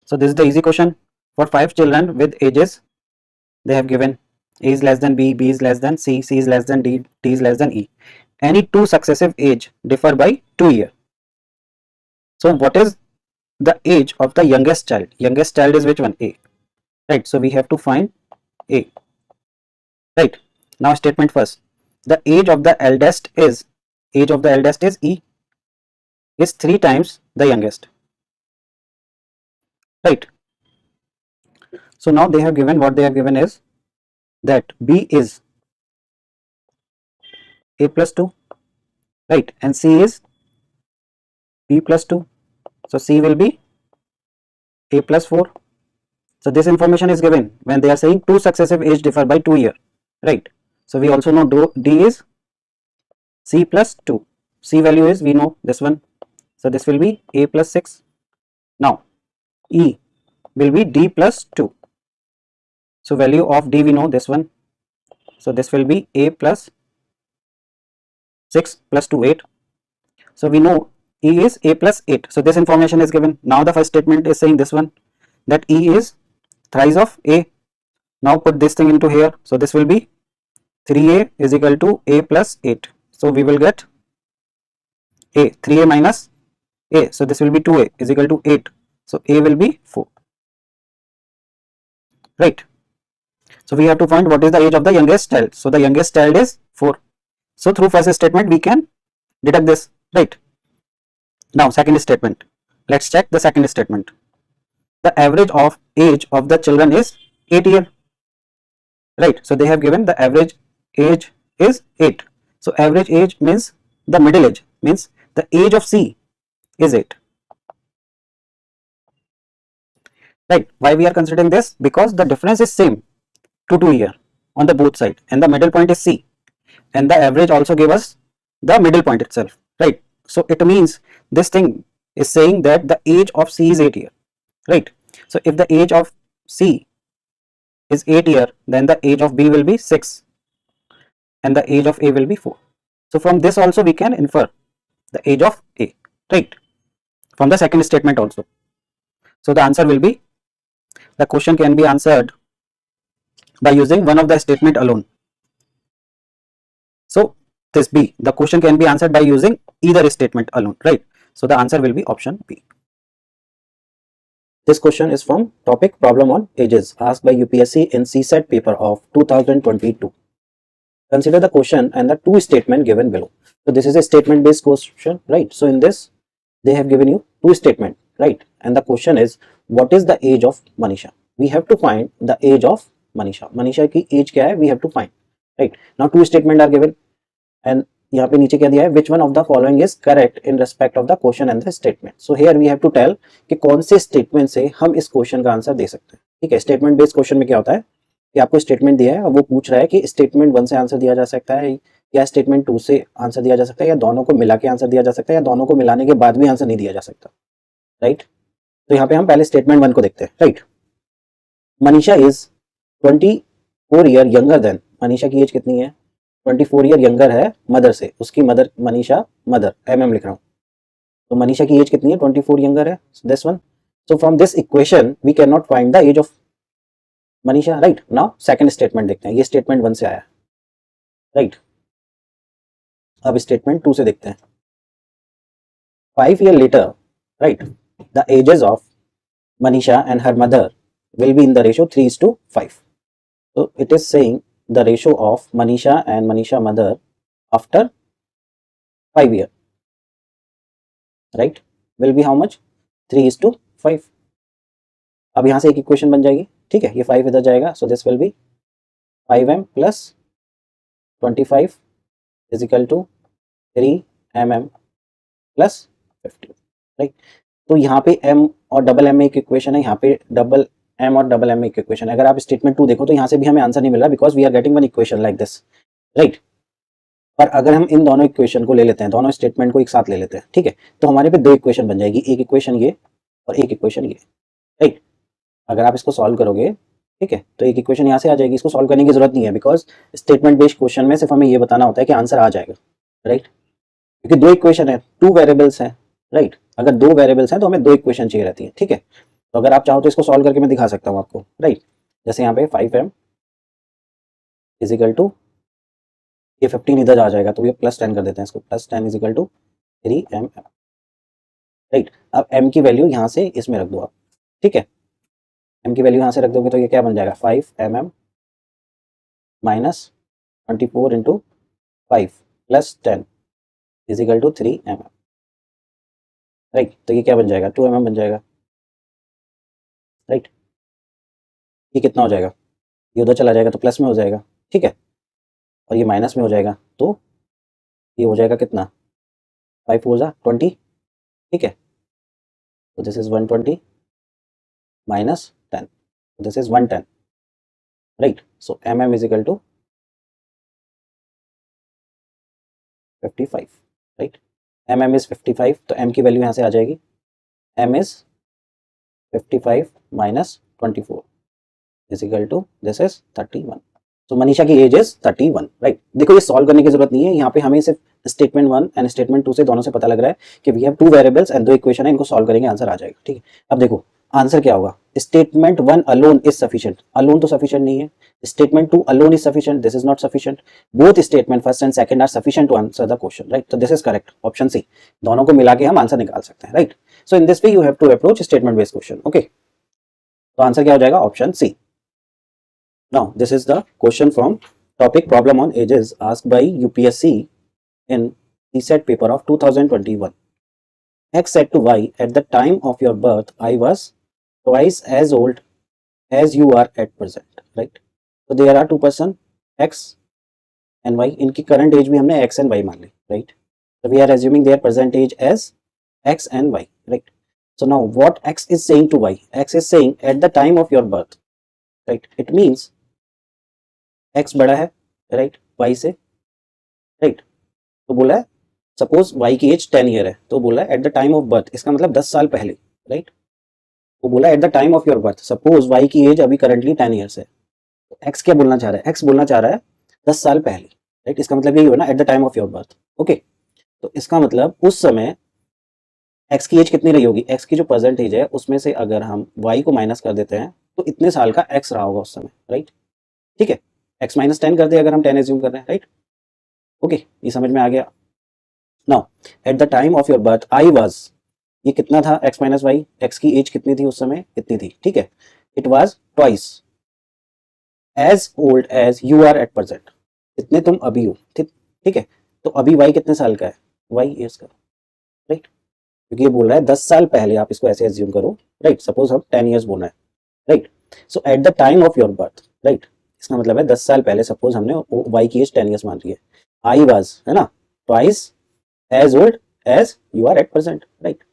So this is the easy question. For 5 children with ages, they have given A is less than B, B is less than C, C is less than D, D is less than E. Any two successive age differ by 2 years. So what is the age of the youngest child? Youngest child is which one? A. Right. So we have to find A. Right. Now statement first. The age of the eldest is E is 3 times the youngest. Right. So now they have given, what they have given is that B is A plus 2, right, and C is B plus 2. So C will be A plus 4. So this information is given when they are saying two successive age differ by 2 years, right. So we also know D is C plus 2. C value is, we know this one. So this will be A plus 6. Now E will be D plus 2. So value of D we know this one. So this will be A plus 6 plus 2, 8. So we know E is A plus 8. So this information is given. Now the first statement is saying this one, that E is thrice of A. Now put this thing into here. So this will be 3A is equal to A plus 8. So we will get A, 3A minus A. So this will be 2A is equal to 8. So A will be 4. Right. So we have to find what is the age of the youngest child. So the youngest child is 4. So through first statement we can deduct this. Right. Now second statement. Let's check the second statement. The average of age of the children is 8 years. Right. So they have given the average age is 8. So average age means the middle age, means the age of C is 8. Right. Why we are considering this? Because the difference is same to 2 years on the both side, and the middle point is C, and the average also gave us the middle point itself. Right. So it means this thing is saying that the age of C is 8 years. Right. So if the age of C is 8 years, then the age of B will be 6 and the age of A will be 4. So from this also we can infer the age of A, right, from the second statement also. So the answer will be, the question can be answered by using one of the statement alone. So this B, the question can be answered by using either statement alone, right. So the answer will be option B. This question is from topic problem on ages, asked by UPSC in CSET paper of 2022. Consider the question and the two statement given below. So this is a statement based question, right. So in this they have given you two statement, right, and the question is, what is the age of Manisha? We have to find the age of Manisha. Manisha की age क्या है, we have to find, right. Now two statement are given and यहाँ पे नीचे क्या दिया है, which one of the following is correct in respect of the question and the statement. So here we have to tell कि कौन से statement से हम इस question का आंसर दे सकते हैं. ठीक है, statement based question में क्या होता है कि आपको statement दिया है और वो पूछ रहा है कि statement 1 से आंसर दिया जा सकता है या statement 2 से आंसर दिया जा सकता है या दोनों को मिला के आंसर दिया जा सकता है या दोनों को मिलाने के बाद भी आंसर नहीं दिया जा सकता, राइट. तो यहाँ पे हम पहले statement 1 को देखते हैं, right. Manisha is 24 year younger than, Manisha की एज कितनी है, 24 ईयर यंगर है मदर से, उसकी मदर, मनीषा मदर, एमएम लिख रहा हूँ. तो मनीषा की एज कितनी है, 24 यंगर है, this one. So from this equation we can not find the age of Manisha, right. Now second statement देखते हैं, ये स्टेटमेंट 1 से आया, राइट. अब स्टेटमेंट 2 से देखते हैं. 5 years later, right, the ages of Manisha and her mother will be in the ratio 3:5. So it is saying the ratio of Manisha and Manisha mother after 5 years, right, will be how much, 3:5. अब यहाँ से एक equation बन जाएगी, ठीक है, ये 5 इधर जाएगा, so this will be 5m plus 25 is equal to 3mm plus 50, right. तो यहाँ पे m और डबल m में एक इक्वेशन है, यहाँ पे डबल m और डबल m में एक इक्वेशन है. अगर आप स्टेटमेंट 2 देखो तो यहाँ से भी हमें आंसर नहीं मिल रहा, because we are getting one equation like this, right. पर अगर हम इन दोनों इक्वेशन को ले लेते हैं, दोनों स्टेटमेंट को एक साथ ले लेते हैं, ठीक है, तो हमारे पे दो इक्वेशन बन जाएगी, एक इक्वेशन ये और एक इक्वेशन ये, राइट. अगर आप इसको सॉल्व करोगे, ठीक है, तो एक इक्वेशन यहाँ से आ जाएगी, इसको सॉल्व करने की जरूरत नहीं है, बिकॉज स्टेटमेंट बेस्ड क्वेश्चन में सिर्फ हमें ये बताना होता है कि आंसर आ जाएगा, राइट. क्योंकि दो इक्वेशन है, 2 वेरिएबल्स हैं, राइट. अगर 2 वेरिएबल्स हैं तो हमें 2 इक्वेशन चाहिए रहती है, ठीक है. तो अगर आप चाहो तो इसको सॉल्व करके मैं दिखा सकता हूँ आपको, राइट। जैसे यहाँ पे 5m इजिकल टू, ये 15 इधर आ जाएगा तो ये +10 कर देते हैं इसको, +10 इजिकल टू 3m, राइट। अब m की वैल्यू यहाँ से इसमें रख दो आप, ठीक है। m की वैल्यू यहाँ से रख दोगे तो ये क्या बन जाएगा, 5mm minus 24 into 5 plus 10 is equal to 3mm, right. तो ये क्या बन जाएगा, 2mm बन जाएगा, राइट। ये कितना हो जाएगा, ये उधर चला जाएगा तो प्लस में हो जाएगा, ठीक है, और ये माइनस में हो जाएगा तो ये हो जाएगा कितना, 5 4 जा 20, ठीक है। तो this is 120 minus 10, this is 110, right. So mm is equal to 55, right. mm is 55, तो m की वैल्यू यहाँ से आ जाएगी, m is 55 minus 24 is equal to this is 31। तो मनीषा की एज इज 31, राइट। देखो ये सॉल्व करने की जरूरत नहीं है, यहाँ पे हमें सिर्फ स्टेटमेंट 1 एंड स्टेटमेंट 2 से दोनों से पता लग रहा है कि we have 2 variables and 2 equation है, इनको सॉल्व करेंगे आंसर आ जाएगा, ठीक है। अब देखो आंसर क्या होगा, statement 1 alone is sufficient, alone तो सफिशिएंट नहीं है, statement 2 alone is sufficient, this is not sufficient, both statement first and second are sufficient to answer the question, right. तो this is correct, option C, दोनों को मिला के हम answer निकाल सकते हैं, राइट। So in this way you have to approach statement based question, okay. तो आंसर क्या हो जाएगा, option C. Now this is the question from topic problem on ages asked by UPSC in CSET paper of 2021. X said to Y, at the time of your birth I was twice as old as you are at present, right? So there are two person X and Y, इनकी current age भी हमने X and Y मान ली, right? So we are assuming their present age as X and Y, right? So now what X is saying to Y? X is saying at the time of your birth, right? It means x बड़ा है, right, y से, right. तो बोला है suppose y की as 10 year है, तो बोला है eight the time of birth, इसका मतलब 10 साल पहले, राइट। वो बोला eight the time of your birth, suppose y की एज अभी करंटली 10 ईयर्स है, तो x क्या बोलना चाह रहा है, x बोलना चाह रहा है 10 साल पहले, राइट। इसका मतलब यही हुआ ना, eight the time of your birth, okay. तो इसका मतलब उस समय x की एज कितनी रही होगी, x की जो प्रेजेंट एज है उसमें से अगर हम y को माइनस कर देते हैं तो इतने साल का x रहा होगा उस समय, राइट, ठीक है। x माइनस 10 कर दे अगर हम 10 एज्यूम कर रहे हैं, राइट, ओके, ये समझ में आ गया। Now at the time of your birth I was, ये कितना था x माइनस वाई, एक्स की एज कितनी थी उस समय, इतनी थी, ठीक है। It was twice as old as you are at present, इतने तुम अभी हो, ठीक है। तो अभी y कितने साल का है, y ईयर्स का, राइट, क्योंकि ये बोल रहा है 10 साल पहले, आप इसको ऐसे एज्यूम करो, राइट। सपोज हम 10 ईयर्स बोलना है, right. So eight the time of your birth, right, इसका मतलब है 10 साल पहले, सपोज हमने y की एज 10 ईयर्स मान रही है, आई वाज, है ना, twice as old as you are at present, right.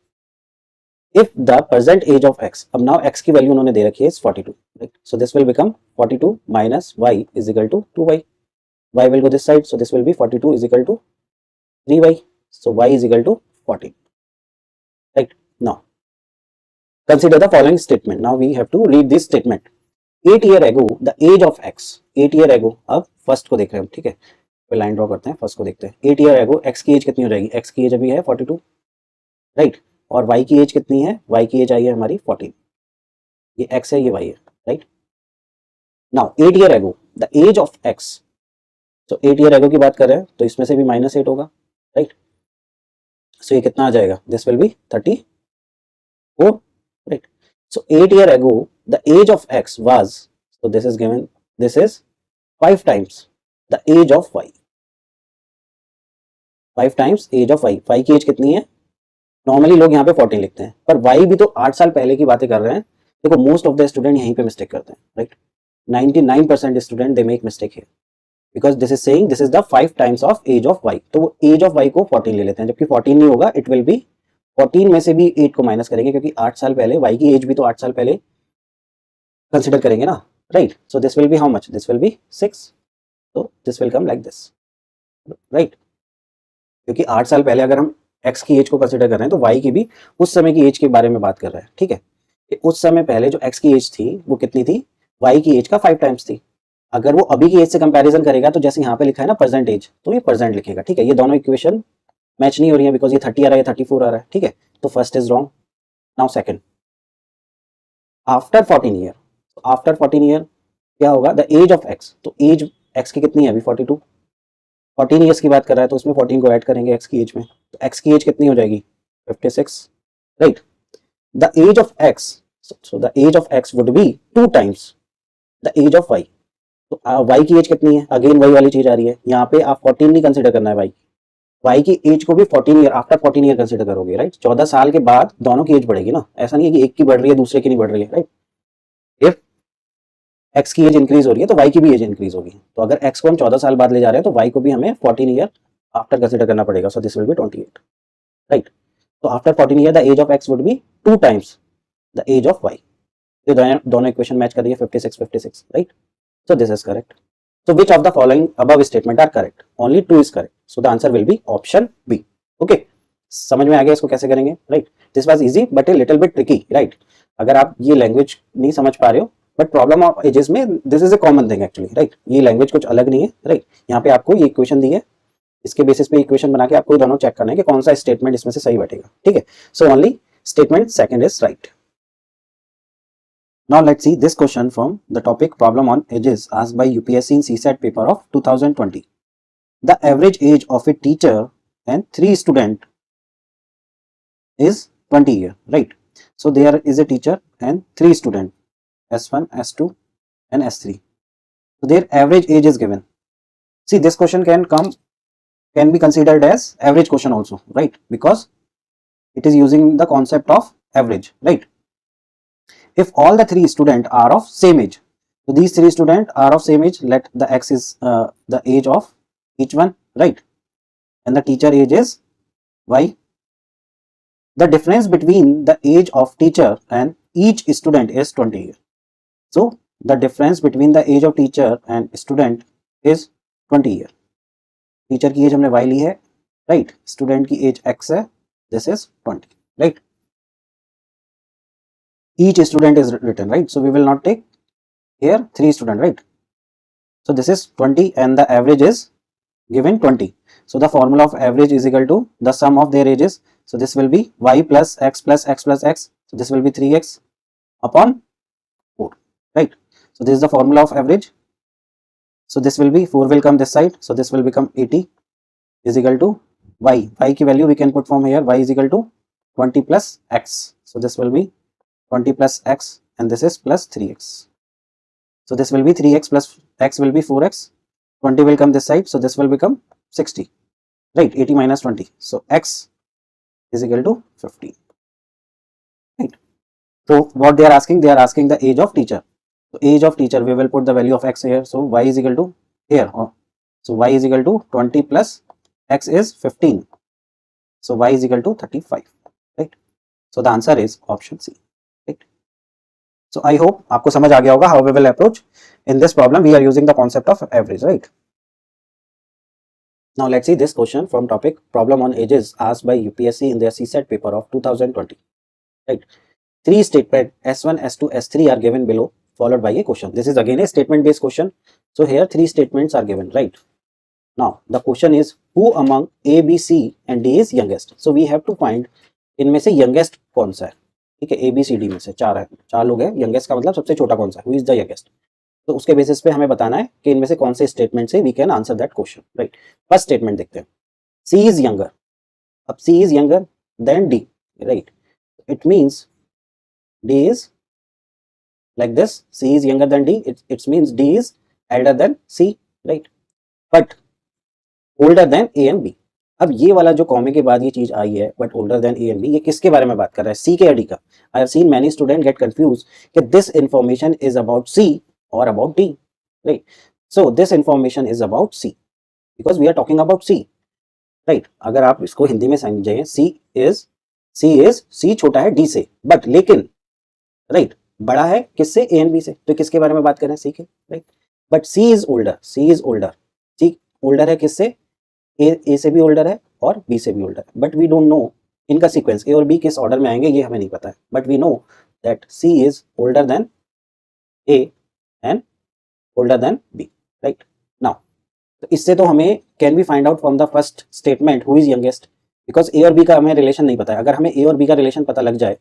If the present age of x, अब नाउ x की वैल्यू उन्होंने दे रखी है 42, right. So this will become 42 minus y is equal to 2y, y will go this side, so this will be 42 is equal to 3y, so y is equal to 14, right. Now consider the following statement, now we have to read this statement. 8 year ago the age of x, 8 year ago, अब first को देख रहे हैं हम, ठीक है, line draw करते हैं, फर्स्ट को देखते हैं। 8 ईयर एगो x की एज कितनी हो जाएगी, x की एज अभी है 42, राइट, और y की एज कितनी है, y की एज आई है हमारी 14, ये x है ये y है, right. Now 8 year ago the age of x, तो 8 ईयर एगो की बात कर रहे हैं तो इसमें से भी -8 होगा, राइट। सो ये कितना आ जाएगा, this will be 34, right. So 8 year ago the age of x was, so this is given, this is 5 times the age of y, 5 times age of y, y की एज कितनी है, नॉर्मली लोग यहाँ पे 14 लिखते हैं, पर y भी तो 8 साल पहले की बातें कर रहे हैं। देखो मोस्ट ऑफ द स्टूडेंट यहीं पे मिस्टेक करते हैं, right, 99% student they make mistake है, because this is saying this is the 5 times of age of y, तो वो एज ऑफ y को 14 ले लेते हैं, जबकि 14 नहीं होगा, इट विल बी 14 में से भी 8 को माइनस करेंगे, क्योंकि 8 साल पहले, y की एज भी तो 8 साल पहले कंसिडर करेंगे ना, right. So this will B how much, this will B 6, तो this will come like this, right, क्योंकि 8 साल पहले अगर हम x की एज को कंसिडर कर रहे हैं तो y की भी उस समय की एज के बारे में बात कर रहे हैं, ठीक है। कि उस समय पहले जो x की एज थी वो कितनी थी, y की एज का 5 टाइम्स थी। अगर वो अभी की एज से कंपैरिजन करेगा तो जैसे यहाँ पे लिखा है ना प्रेजेंट एज, तो ये प्रेजेंट लिखेगा, ठीक है। ये दोनों इक्वेशन मैच नहीं हो रही है, बिकॉज ये 30 आ रहा है, 34 आ रहा है, ठीक है। तो first is wrong. Now second, after 14 year, after 14 year क्या होगा, द एज ऑफ एक्स, तो एज एक्स की कितनी है अभी 42, 14 ईयर्स की बात कर रहा है तो उसमें 14 को ऐड करेंगे एक्स की एज में, तो एक्स की एज कितनी हो जाएगी 56, right. The age of x, so the age of x would be 2 times the age of Y, तो वाई की एज कितनी है, अगेन वही वाली चीज आ रही है, यहाँ पे आप 14 नहीं कंसिडर करना है वाई की एज को भी 14 ईयर, आफ्टर 14 ईयर कंसिडर करोगे, राइट। 14 साल के बाद दोनों की एज बढ़ेगी ना, ऐसा नहीं है कि एक की बढ़ रही है दूसरे की नहीं बढ़ रही है, राइट। इफ एक्स की एज इंक्रीज हो रही है तो वाई की भी एज इंक्रीज होगी, तो अगर एक्स को हम 14 साल बाद ले जा रहे हैं तो वाई को भी हमें 14 ईयर आफ्टर कंसिडर करना पड़ेगा, so this will be 28, right. तो after 14 year the age of x would be 2 times the age of Y, तो दोनों इक्वेशन मैच कर रही है 56 56, right. So this is correct. So which of the following above statement are correct? Only 2 is correct. So the answer will be option B. Okay. समझ में आ गया इसको कैसे करेंगे, right. This was easy but a little bit tricky, right. अगर आप ये लैंग्वेज नहीं समझ पा रहे हो, बट प्रॉब्लम ऑफ एजेस में this is a common thing actually, right. ये लैंग्वेज कुछ अलग नहीं है, राइट। यहाँ पे आपको ये इक्वेशन दी है, इसके बेसिस पे इक्वेशन बना के आपको दोनों चेक करना है कि कौन सा स्टेटमेंट इसमें से सही बैठेगा, ठीक है। So only statement second is right. Now let's see this question from the topic problem on ages asked by UPSC in CSAT paper of 2020. The average age of a teacher and 3 student is 20 year, right? So there is a teacher and 3 student, S1, S2 and S3. So their average age is given. See, this question can be considered as average question also, right? Because it is using the concept of average, right? If all the 3 students are of same age, so these 3 students are of same age, let the x is the age of each one, right, and the teacher age is y. The difference between the age of teacher and each student is 20 years. So the difference between the age of teacher and student is 20 years. Teacher की age हमने y ली है, right, student की age x है, this is 20, right. Each student is written, right, so we will not take here 3 student, right. So this is 20 and the average is given 20, so the formula of average is equal to the sum of their ages, so this will be y plus x plus x plus x, so this will be 3x upon 4, right. So this is the formula of average, so this will be 4 will come this side, so this will become 80 is equal to y की value we can put from here, y is equal to 20 plus x, so this will be 20 plus x and this is plus 3x, so this will be 3x plus x will be 4x, 20 will come this side, so this will become 60, right. 80 minus 20, so x is equal to 15, right. So what they are asking the age of teacher, so age of teacher we will put the value of x here, so y is equal to here, so y is equal to 20 plus x is 15, so y is equal to 35, right. So the answer is option C. So I hope आपको समझ आ गया होगा how we will approach in this problem. We are using the concept of average, right? Now let's see this question from topic problem on ages asked by UPSC in their CSAT paper of 2020. Right? 3 statement S1, S2, S3 are given below followed by a question. This is again a statement based question. So here 3 statements are given, right? Now the question is who among A, B, C and D is youngest? So we have to find इनमें से youngest कौन सा है, ठीक है। A B C D में से 4 है, 4 लोग हैं, यंगेस्ट का मतलब सबसे छोटा कौन सा है, हु इज द यंगेस्ट, तो उसके बेसिस पे हमें बताना है कि इनमें से कौन से स्टेटमेंट से we can answer that question, right. First statement देखते हैं, सी इज यंगर, अब C is younger than D, right, it means D is like this, C is younger than D, it means D is elder than C, right, but older than A and B. अब ये वाला जो कॉमे के बाद ये चीज आई है but older than A and B, ये किसके बारे में बात कर रहा है, सी के या डी का। I have seen many student get confuse कि this information is about C और about D, right. So this information is about C because we are talking about C, right. अगर आप इसको हिंदी में समझें, सी छोटा है डी से, बट लेकिन राइट बड़ा है किससे, ए एंड बी से, तो किसके बारे में बात कर रहे हैं, सी के, right. But C is older, C older है किससे, ए से भी ओल्डर है और बी से भी ओल्डर है, बट वी डोंट नो इनका सीक्वेंस ए और बी किस ऑर्डर में आएंगे ये हमें नहीं पता है, but we know that C is older than A and older than B, right. Now तो इससे तो हमें can we find out from the first statement who is youngest, because A और बी का हमें रिलेशन नहीं पता है। अगर हमें ए और बी का रिलेशन पता लग जाए,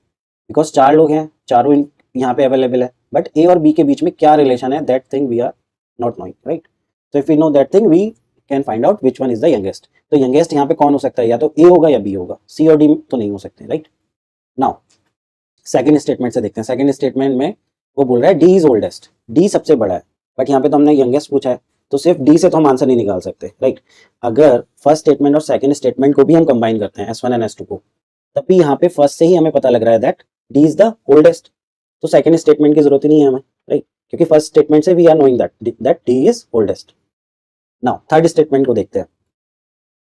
बिकॉज 4 लोग हैं, चारों यहाँ पे अवेलेबल है, बट ए और बी के बीच में क्या रिलेशन है, that thing we are not knowing, right. तो if we know that thing we can find out which one is the youngest. तो यंगेस्ट यहाँ पे कौन हो सकता है, या तो ए होगा या बी होगा, सी और डी तो नहीं हो सकते, राइट। नाउ सेकंड स्टेटमेंट से देखते हैं। सेकंड स्टेटमेंट में वो बोल रहा है डी इज ओल्डेस्ट, डी सबसे बड़ा है, बट यहाँ पे तो हमने यंगेस्ट पूछा है, तो सिर्फ डी से तो हम आंसर नहीं निकाल सकते, राइट। अगर फर्स्ट स्टेटमेंट और सेकंड स्टेटमेंट को भी हम कंबाइन करते हैं S1 एंड S2 को, तब भी यहाँ पे फर्स्ट से ही हमें पता लग रहा है that D is the oldest, तो सेकंड स्टेटमेंट की जरूरत ही नहीं है हमें, राइट, क्योंकि फर्स्ट स्टेटमेंट से we are knowing that D is oldest. Now third statement को देखते हैं,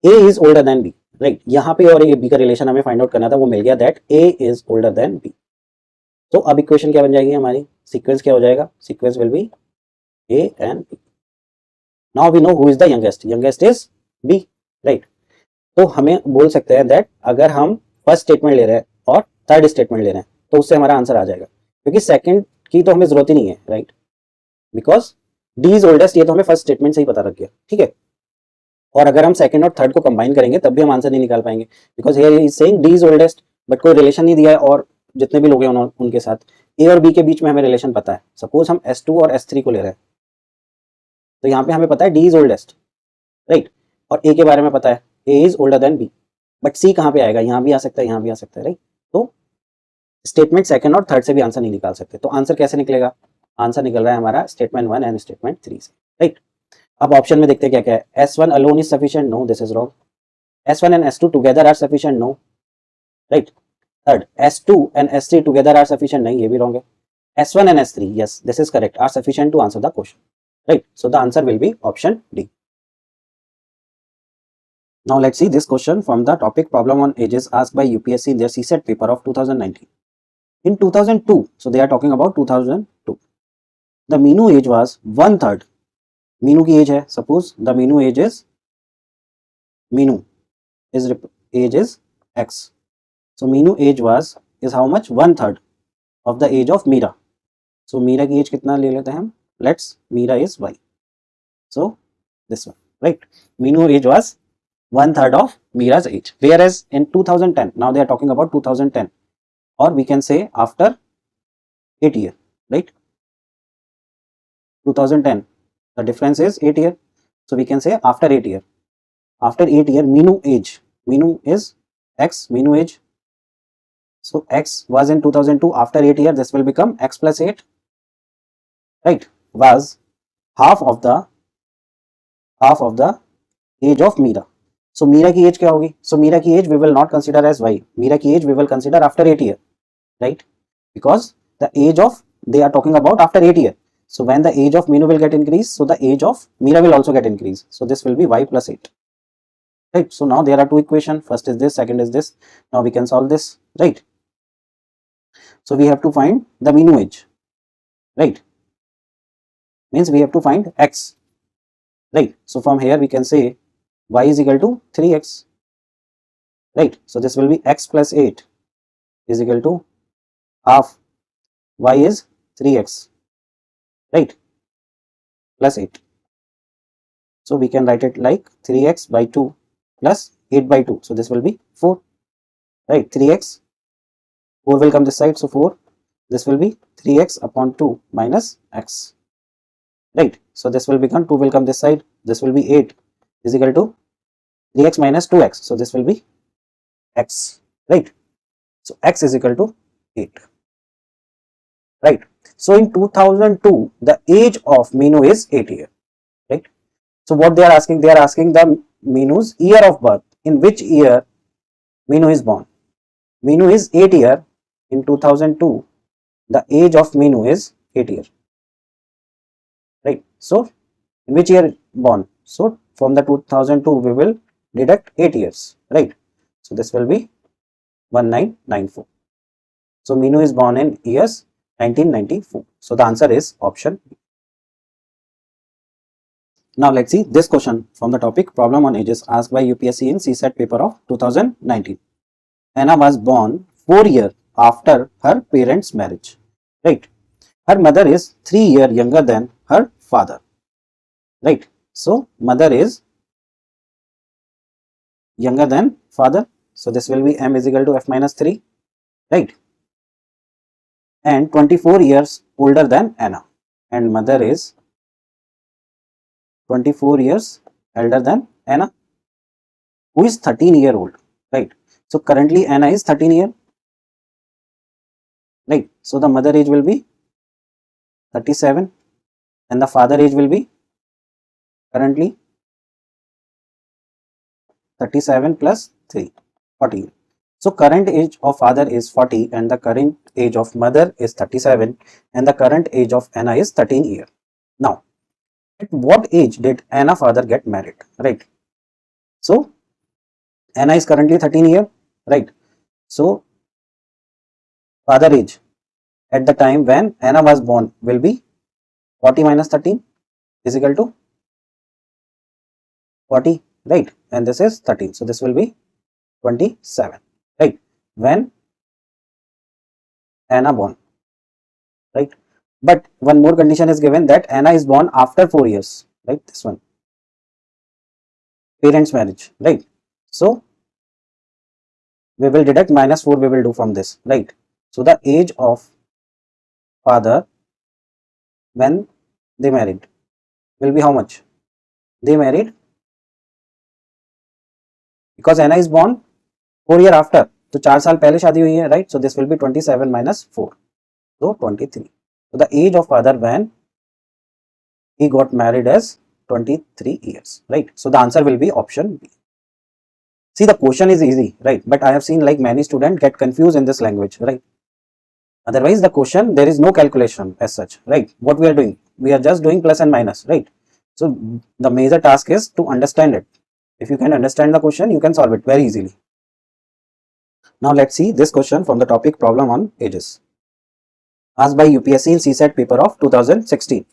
A is older than B, right. यहाँ पे और ए बी का रिलेशन हमें फाइंड आउट करना था, वो मिल गया that A is older than B. तो अब इक्वेशन क्या बन जाएगी हमारी, सीक्वेंस क्या हो जाएगा, sequence will be A and B. Now we know who is the youngest, youngest is B, right. तो हमें बोल सकते हैं दैट अगर हम फर्स्ट स्टेटमेंट ले रहे हैं और थर्ड स्टेटमेंट ले रहे हैं तो उससे हमारा आंसर आ जाएगा, क्योंकि सेकंड की तो हमें जरूरत ही नहीं है, right, because D is oldest ये तो हमें फर्स्ट स्टेटमेंट से ही पता लग गया, ठीक है। और अगर हम सेकंड और थर्ड को कंबाइन करेंगे तब भी हम आंसर नहीं निकाल पाएंगे, because here is saying D is oldest, but कोई रिलेशन नहीं दिया है, और जितने भी लोग हैं उनके साथ ए और बी के बीच में हमें रिलेशन पता है। सपोज हम S2 और S3 को ले रहे हैं, तो यहाँ पे हमें पता है डी इज ओल्डेस्ट, राइट, और ए के बारे में पता है A is older than B, but C कहाँ पे आएगा, यहाँ भी आ सकता है, यहाँ भी आ सकता है, राइट। तो स्टेटमेंट सेकंड और थर्ड से भी आंसर नहीं निकाल सकते, तो आंसर कैसे निकलेगा, आंसर निकल रहा है हमारा स्टेटमेंट 1 एंड स्टेटमेंट 3 से, राइट। अब ऑप्शन में देखते हैं क्या क्या है। S1 alone is sufficient, no, this is wrong. S1 and S2 together are sufficient, no, right. Third S2 and S3 together are sufficient, नहीं, ये भी रॉन्ग है। S1 and S3, yes, this is correct, are sufficient to answer the question, right? So the answer will be option D. Now let's see this question from the topic problem on ages asked by UPSC in their CSET paper of 2019. In 2002, so they are talking about 2002. The Minu age was 1/3. Minu की age है, suppose the Minu age is X. So Minu age is how much, 1/3 of the age of Mira. So Meera की as कितना ले लेते हैं हम, let's Meera is y, so this one, right. Minu age was 1/3 of Mira's age, whereas in 2010, now they are talking about 2010, or we can say after 8 year, right. 2010, the difference is 8 year, so we can say after 8 year. After 8 year, Minu age, Minu is X, Minu age, so X was in 2002, after 8 year this will become X plus 8, right, was half of the age of Mira. So Mira की age क्या होगी, so Mira की age we will not consider as y, Mira की age we will consider after 8 year, right, because the age of, they are talking about after 8 year, so when the age of Minu will get increased, so the age of Mira will also get increased, so this will be y plus 8, right. So now there are two equations, first is this, second is this. Now we can solve this, right. So we have to find the Minu age, right, means we have to find X, right. So from here we can say y is equal to 3x, right. So this will be X plus 8 is equal to half y is 3x, right, plus 8. So we can write it like 3x by 2 plus 8 by 2, so this will be 4, right. 3x, 4 will come this side, so 4, this will be 3x upon 2 minus x, right. So this will become, 2 will come this side, this will be 8 is equal to 3x minus 2x, so this will be x, right. So x is equal to 8, right. So in 2002 the age of Minu is 8 years, right. So what they are asking the Minu's year of birth, in which year Minu is born. Minu is 8 years in 2002, the age of Minu is 8 years, right. So in which year born, so from the 2002 we will deduct 8 years, right. So this will be 1994. So Minu is born in years 1994. So the answer is option B. Now let's see this question from the topic problem on ages asked by UPSC in CSET paper of 2019. Anna was born 4 years after her parents' marriage, right. Her mother is 3 years younger than her father, right. So mother is younger than father, so this will be m is equal to f minus 3, right. and 24 years older than Anna, and mother is 24 years elder than Anna, who is 13-year-old, right? So currently Anna is 13 year, right? So the mother age will be 37 and the father age will be currently 37 plus 3, 40. So current age of father is 40 and the current age of mother is 37 and the current age of Anna is 13 year. Now, at what age did Anna father get married, right? So Anna is currently 13 year, right? So father age at the time when Anna was born will be 40 minus 13 is equal to 40, right? And this is 13. So this will be 27, right? When Anna born, right? But one more condition is given that Anna is born after 4 years, right? This one, parents marriage, right? So we will deduct minus 4 we will do from this, right? So the age of father when they married will be how much? They married because Anna is born 4 year after, तो 4 साल पहले शादी हुई है, right? So this will be 27 minus 4, so 23. So the age of father when he got married as 23 years, right? So the answer will be option B. See, the question is easy, right? But I have seen like many students get confused in this language, right? Otherwise the question, there is no calculation as such, right? What we are doing, we are just doing plus and minus, right? So the major task is to understand it. If you can understand the question, you can solve it very easily. Now let's see this question from the topic problem on ages, asked by UPSC in CSAT paper of 2016.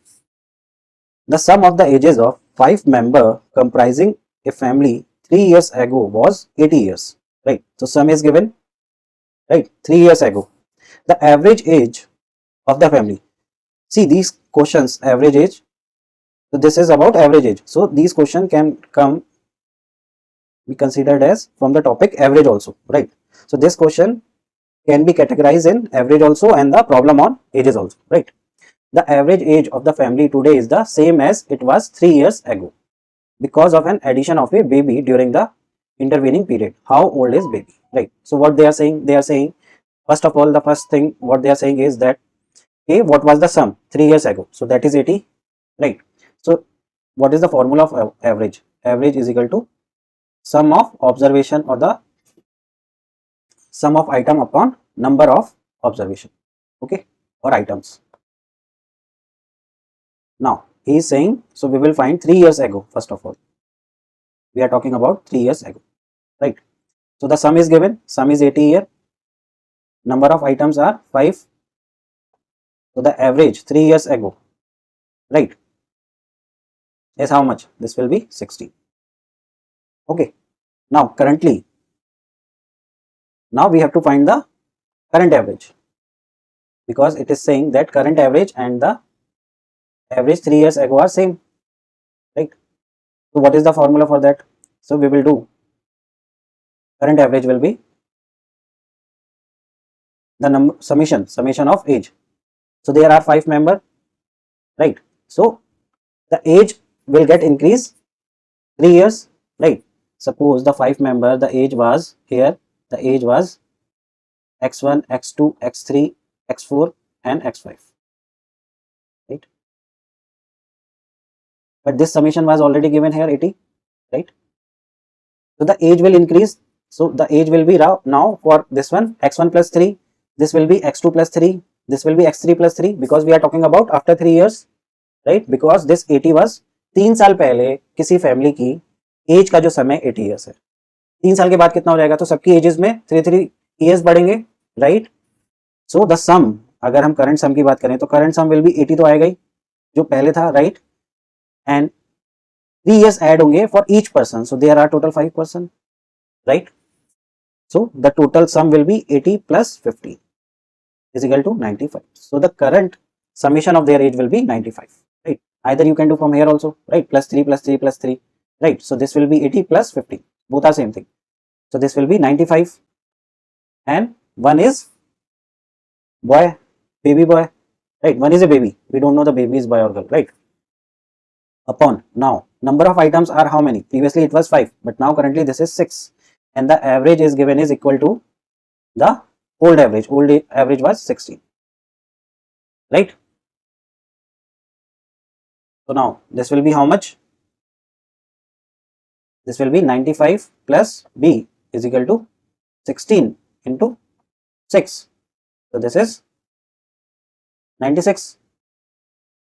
The sum of the ages of 5 members comprising a family 3 years ago was 80 years, right? So sum is given, right? 3 years ago. The average age of the family. See these questions, average age. So this is about average age. So these questions can be considered as from the topic average also, right? So this question can be categorized in average also and the problem on ages also, right? The average age of the family today is the same as it was 3 years ago because of an addition of a baby during the intervening period. How old is baby, right? So what they are saying, first of all, the first thing what they are saying is that, okay, what was the sum 3 years ago? So that is 80, right? So what is the formula of average? Average is equal to sum of observation or the sum of item upon number of observation, okay, or items. Now he is saying, so we will find 3 years ago. First of all, we are talking about 3 years ago, right? So the sum is given, sum is 80 here, number of items are 5, so the average 3 years ago, right, is how much? This will be 60. Okay, now currently, now we have to find the current average because it is saying that current average and the average 3 years ago are same, right? So what is the formula for that? So we will do, current average will be the number summation of age. So there are 5 members, right? So the age will get increased 3 years, right? Suppose the 5 member, the age was here, the age was x1, x2, x3, x4 and x5, right? But this summation was already given here 80, right? So the age will increase. So the age will be now for this one x1 plus 3, this will be x2 plus 3, this will be x3 plus 3 because we are talking about after 3 years, right? Because this 80 was 3 साल पहले किसी family की as का जो समय 80 years है, 3 साल के बाद कितना हो जाएगा? तो सबकी एजेस में 3 ईयर्स बढ़ेंगे, राइट? सो द सम, अगर हम करंट सम की बात करें तो करंट सम विल बी 80 तो आएगा ही जो पहले था, राइट? एंड 3 ईयर्स ऐड होंगे for each person, so there are total 5 person, right? So the total sum will be 80 plus 50 is equal to 95. So the current summation of their age will be 95, right? Either you can do from here also, right? Plus 3 plus 3 plus 3, right? So this will be 80 plus 50, both are same thing. So this will be 95 and one is boy, baby boy, right? One is a baby, we don't know the baby is boy or girl, right? Upon, now number of items are how many? Previously it was 5, but now currently this is 6, and the average is given is equal to the old average. Old average was 16, right? So now this will be how much? This will be 95 plus b is equal to 16 into 6. So this is 96.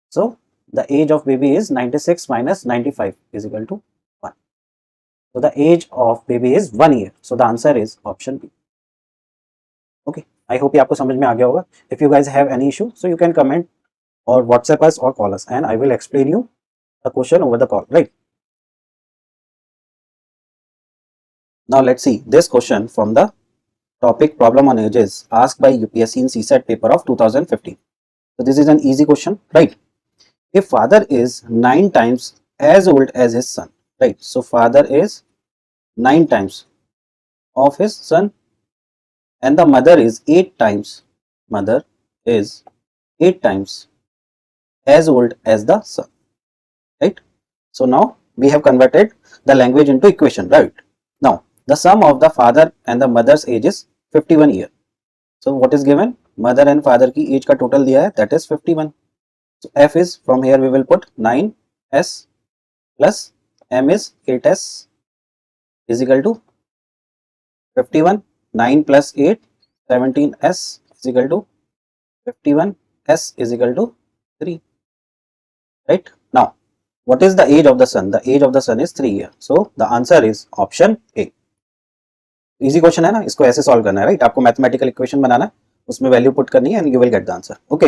So the age of baby is 96 minus 95 is equal to 1. So the age of baby is 1 year. So the answer is option B. Okay, I hope ये आपको समझ में आ गया होगा. If you guys have any issue, so you can comment or WhatsApp us or call us, and I will explain you the question over the call, right? Now let's see this question from the topic problem on ages asked by UPSC in CSAT paper of 2015. So this is an easy question, right? If father is 9 times as old as his son, right? So father is 9 times of his son, and the mother is 8 times, mother is 8 times as old as the son, right? So now we have converted the language into equation, right? Now the sum of the father and the mother's age is 51 year. So what is given? Mother and father की age का total दिया है, that is 51. So f is, from here we will put 9s plus m is 8s is equal to 51. 9 plus 8, 17s is equal to 51. S is equal to 3, right? Now what is the age of the son? The age of the son is 3 years. So the answer is option A. Easy question है ना, इसको ऐसे solve करना है, right? आपको mathematical equation बनाना, उसमें value put करनी है, and you will get the answer. Okay,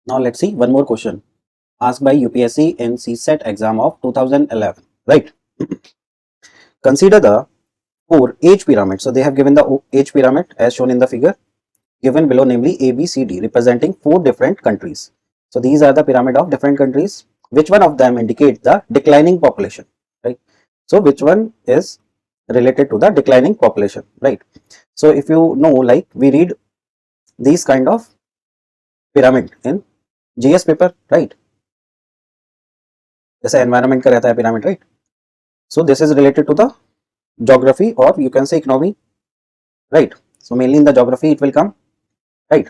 now let's see one more question asked by UPSC in CSAT exam of 2011, right? Consider the 4 age pyramid. So they have given the age pyramid as shown in the figure given below, namely A, B, C, D, representing 4 different countries. So these are the pyramid of different countries. Which one of them indicates the declining population, right? So which one is related to the declining population, right? So if you know, like we read these kind of pyramid in GS paper, right? जैसे environment का रहता है pyramid, right? So this is related to the geography, or you can say economy, right? So mainly in the geography it will come, right?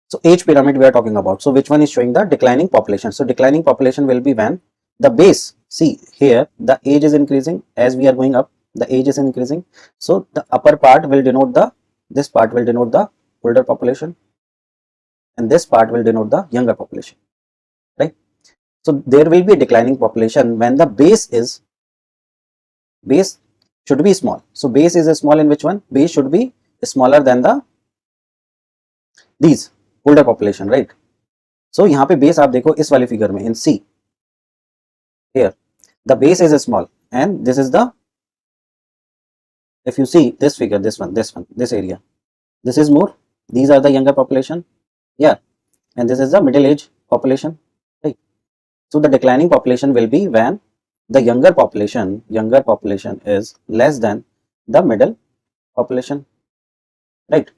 So age pyramid we are talking about. So which one is showing the declining population? So declining population will be when the base, see here the age is increasing as we are going up, the age is increasing. So the upper part will denote the, this part will denote the older population, and this part will denote the younger population, right? So there will be a declining population when the base should be small. So base is a small in which one? Base should be smaller than the these older population, right? So यहाँ पे base आप देखो इस वाली figure में in C, here the base is small, and this is the, if you see this figure, this area, this is more, these are the younger population, yeah, and this is the middle age population, right? So the declining population will be when the younger population is less than the middle population, right?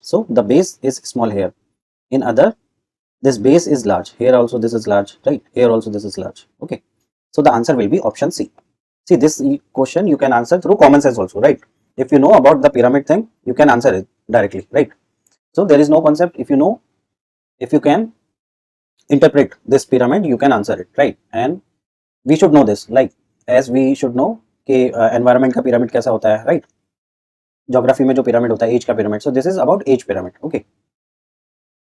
So the base is small here, in other this base is large, here also this is large, right? Here also this is large. Okay, so the answer will be option C. See, this question you can answer through common sense also, right? If you know about the pyramid thing, you can answer it directly, right? So there is no concept. If you know, if you can interpret this pyramid, you can answer it, right? And we should know this, like as we should know कि environment का pyramid कैसा होता है, right? Geography में जो pyramid होता है, age का pyramid. So this is about age pyramid. Okay.